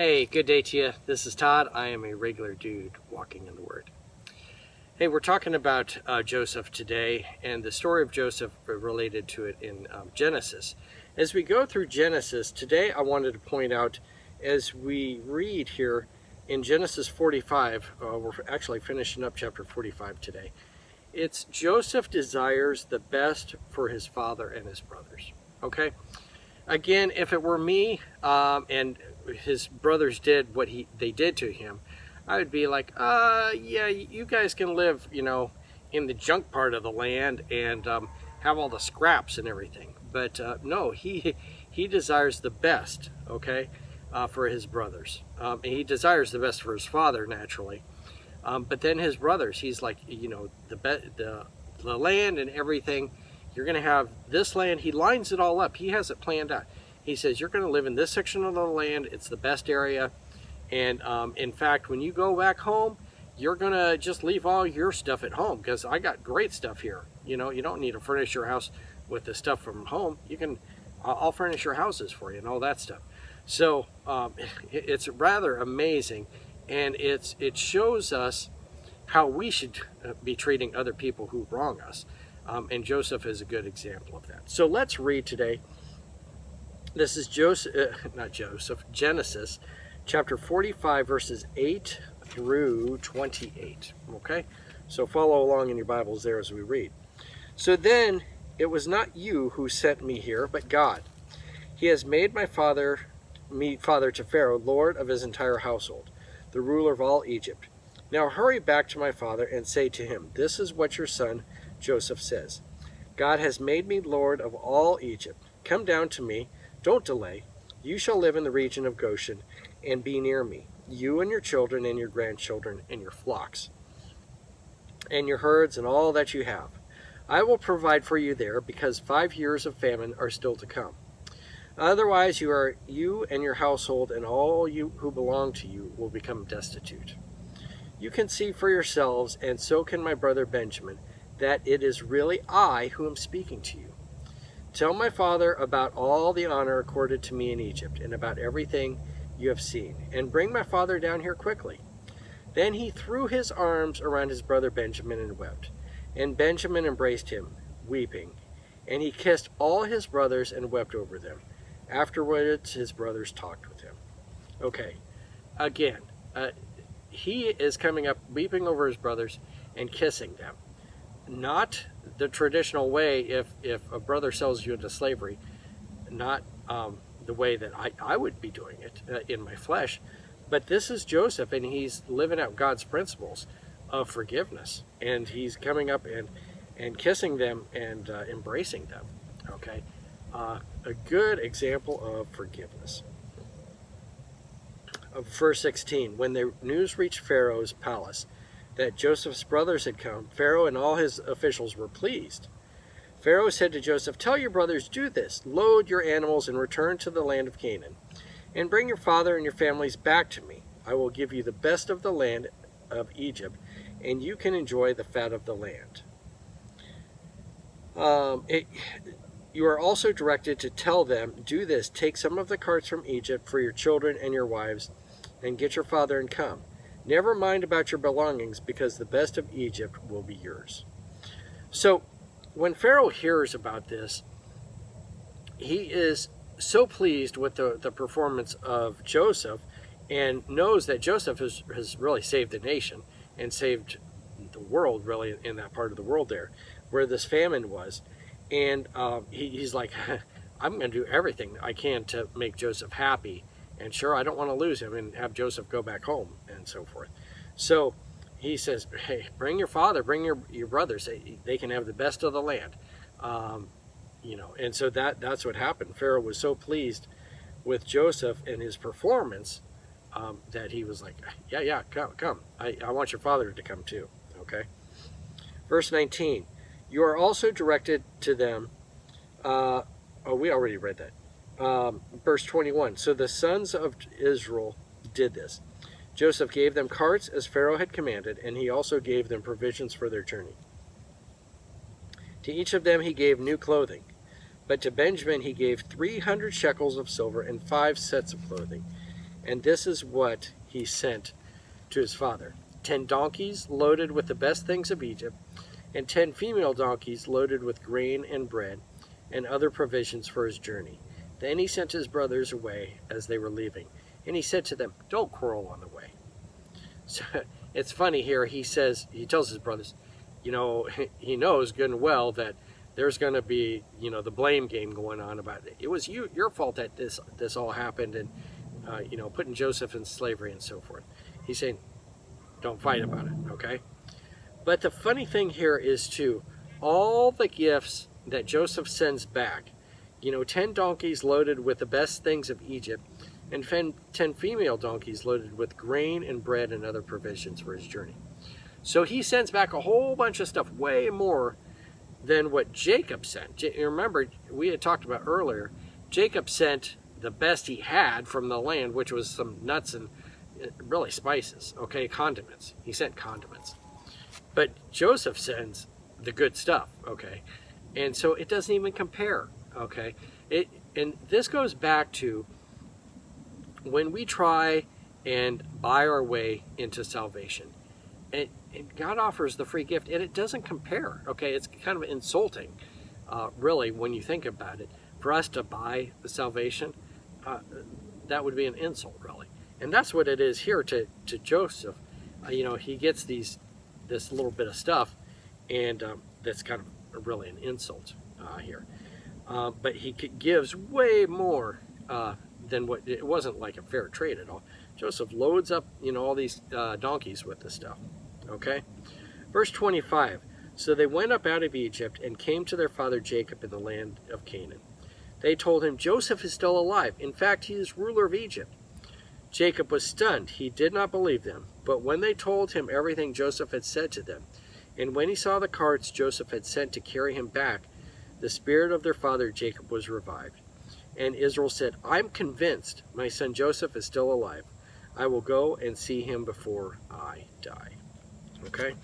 Hey, good day to you. This is Todd. I am a regular dude walking in the Word. Hey, we're talking about Joseph today and the story of Joseph related to it in Genesis. As we go through Genesis, today I wanted to point out as we read here in Genesis 45, we're actually finishing up chapter 45 today. It's Joseph desires the best for his father and his brothers. Okay? Again, if it were me and his brothers did what they did to him, I would be like, yeah, you guys can live, in the junk part of the land and have all the scraps and everything. But no, he desires the best, okay, for his brothers. He desires the best for his father, naturally. But then his brothers, he's like, the land and everything. You're going to have this land. He lines it all up. He has it planned out. He says, you're going to live in this section of the land. It's the best area. And in fact, when you go back home, you're going to just leave all your stuff at home because I got great stuff here. You don't need to furnish your house with the stuff from home. I'll furnish your houses for you and all that stuff. So it's rather amazing. And it shows us how we should be treating other people who wrong us. And Joseph is a good example of that. So let's read today. This is Genesis chapter 45, verses 8 through 28. Okay? So follow along in your Bibles there as we read. So then it was not you who sent me here, but God. He has made me father to Pharaoh, lord of his entire household, the ruler of all Egypt. Now hurry back to my father and say to him, this is what your son Joseph says. God has made me lord of all Egypt. Come down to me. Don't delay. You shall live in the region of Goshen and be near me, you and your children and your grandchildren and your flocks and your herds and all that you have. I will provide for you there because 5 years of famine are still to come. Otherwise, you and your household and all you who belong to you will become destitute. You can see for yourselves, and so can my brother Benjamin, that it is really I who am speaking to you. Tell my father about all the honor accorded to me in Egypt and about everything you have seen, and bring my father down here quickly. Then he threw his arms around his brother Benjamin and wept. And Benjamin embraced him, weeping. And he kissed all his brothers and wept over them. Afterwards his brothers talked with him. Okay, again, he is coming up weeping over his brothers and kissing them. Not the traditional way if a brother sells you into slavery, not the way that I would be doing it in my flesh, but this is Joseph and he's living out God's principles of forgiveness, and he's coming up and kissing them and embracing them. Okay, a good example of forgiveness. Verse 16, when the news reached Pharaoh's palace that Joseph's brothers had come, Pharaoh and all his officials were pleased. Pharaoh said to Joseph, tell your brothers, do this, load your animals and return to the land of Canaan, and bring your father and your families back to me. I will give you the best of the land of Egypt, and you can enjoy the fat of the land. You are also directed to tell them, do this, take some of the carts from Egypt for your children and your wives, and get your father and come. Never mind about your belongings, because the best of Egypt will be yours. So, when Pharaoh hears about this, he is so pleased with the performance of Joseph and knows that Joseph has really saved the nation and saved the world, really, in that part of the world there, where this famine was. And he's like, I'm going to do everything I can to make Joseph happy. And sure, I don't want to lose him and have Joseph go back home and so forth. So he says, hey, bring your father, bring your brothers. They can have the best of the land. And so that's what happened. Pharaoh was so pleased with Joseph and his performance that he was like, yeah, come. I want your father to come too. Okay. Verse 19, you are also directed to them. We already read that. Verse 21, so the sons of Israel did this. Joseph gave them carts as Pharaoh had commanded, and he also gave them provisions for their journey. To each of them he gave new clothing, but to Benjamin he gave 300 shekels of silver and 5 sets of clothing. And this is what he sent to his father: 10 donkeys loaded with the best things of Egypt, and 10 female donkeys loaded with grain and bread, and other provisions for his journey. Then he sent his brothers away as they were leaving, and he said to them, "Don't quarrel on the way." So it's funny here, he tells his brothers, he knows good and well that there's going to be, the blame game going on about it. It was your fault that this all happened, and, putting Joseph in slavery and so forth. He's saying, don't fight about it, okay? But the funny thing here is, too, all the gifts that Joseph sends back, 10 donkeys loaded with the best things of Egypt, and 10 female donkeys loaded with grain and bread and other provisions for his journey. So he sends back a whole bunch of stuff, way more than what Jacob sent. Remember, we had talked about earlier, Jacob sent the best he had from the land, which was some nuts and really spices, okay, condiments. He sent condiments. But Joseph sends the good stuff, okay? And so it doesn't even compare, okay? And this goes back to when we try and buy our way into salvation. And God offers the free gift, and it doesn't compare, okay? It's kind of insulting, really, when you think about it. For us to buy the salvation, that would be an insult, really. And that's what it is here to Joseph. He gets this little bit of stuff, and that's kind of really an insult here. But he gives way more than what, it wasn't like a fair trade at all. Joseph loads up, all these donkeys with this stuff. Okay? Verse 25. So they went up out of Egypt and came to their father Jacob in the land of Canaan. They told him, "Joseph is still alive. In fact, he is ruler of Egypt." Jacob was stunned. He did not believe them. But when they told him everything Joseph had said to them, and when he saw the carts Joseph had sent to carry him back, the spirit of their father Jacob was revived. And Israel said, "I'm convinced my son Joseph is still alive. I will go and see him before I die." Okay?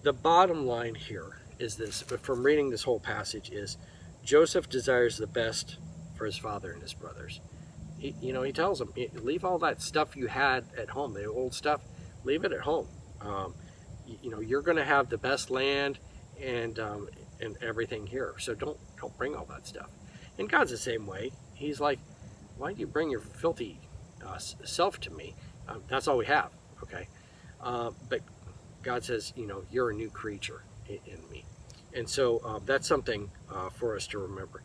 The bottom line here is this, from reading this whole passage, is Joseph desires the best for his father and his brothers. He tells them, leave all that stuff you had at home, the old stuff, leave it at home. You're going to have the best land and everything here, so don't bring all that stuff. And God's the same way. He's like, why do you bring your filthy self to me? That's all we have, okay? But God says, you're a new creature in me. And so that's something for us to remember.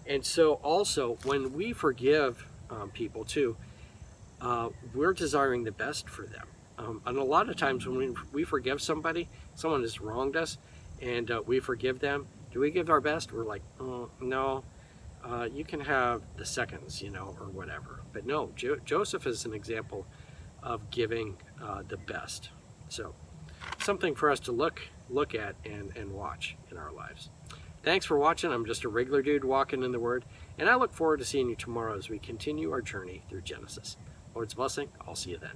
And so also, when we forgive people too, we're desiring the best for them. And a lot of times when we forgive somebody, someone has wronged us, and we forgive them, do we give our best? We're like, oh, no, you can have the seconds, or whatever. But no, Joseph is an example of giving the best. So something for us to look at and watch in our lives. Thanks for watching. I'm just a regular dude walking in the Word, and I look forward to seeing you tomorrow as we continue our journey through Genesis. Lord's blessing. I'll see you then.